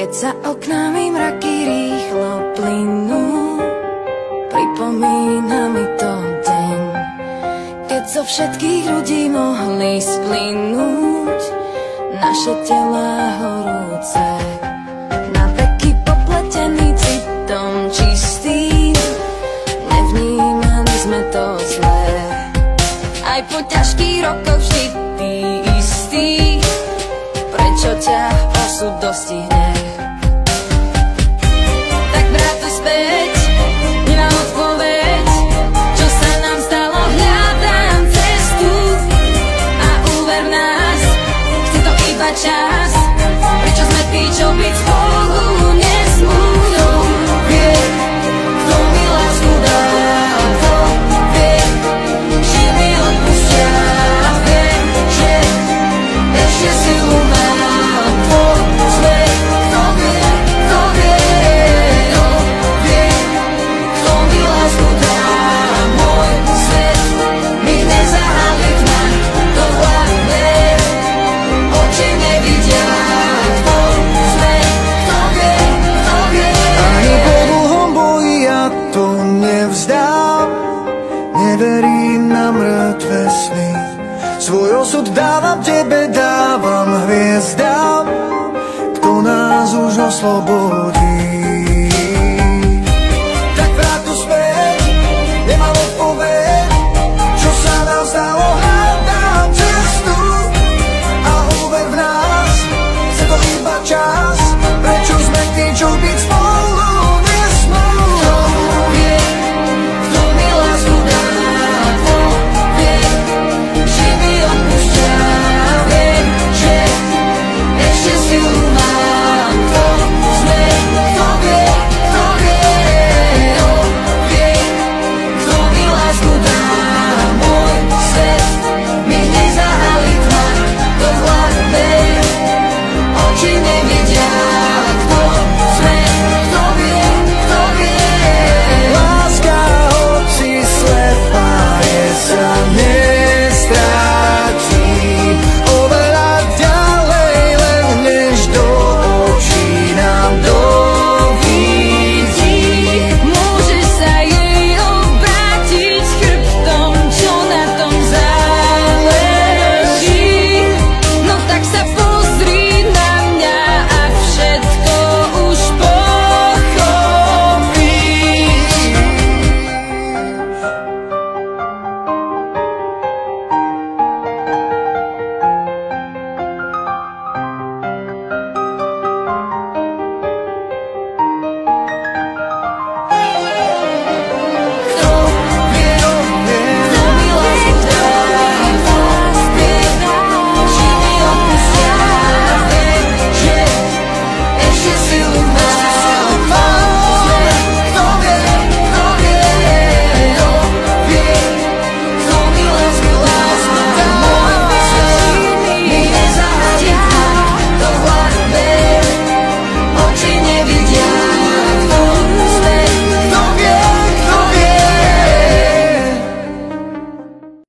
Keď za oknami mraky rýchlo plynú, pripomína mi to deň, keď zo všetkých ľudí mohli splynúť naše telá horúce. Na veky popletený citom čistým, nevnímali sme to zlé. Aj po ťažkých rokoch vždy ty istý, prečo ťa osud dostihne? Tak vrátuj späť, nemám odpoveď, čo sa nám stalo, hľadám cestu a úver v nás, chce to iba čas, prečo sme tí, čo byť spolu nesmú. Vie, kto mi lásku dá, kto vie, že mi odpustia, viem, že ešte silu mám, povedzme, kto vie, kto mi lásku dá, môj svet mi nezahalí tma, to hlavne oči nevidia, povedzme, kto vie. Ani po dlhom boji ja to nevzdám, neverím na mŕtve sny. Svoj osud dávam tebe, dávam hviezdám, kto nás už oslobodí.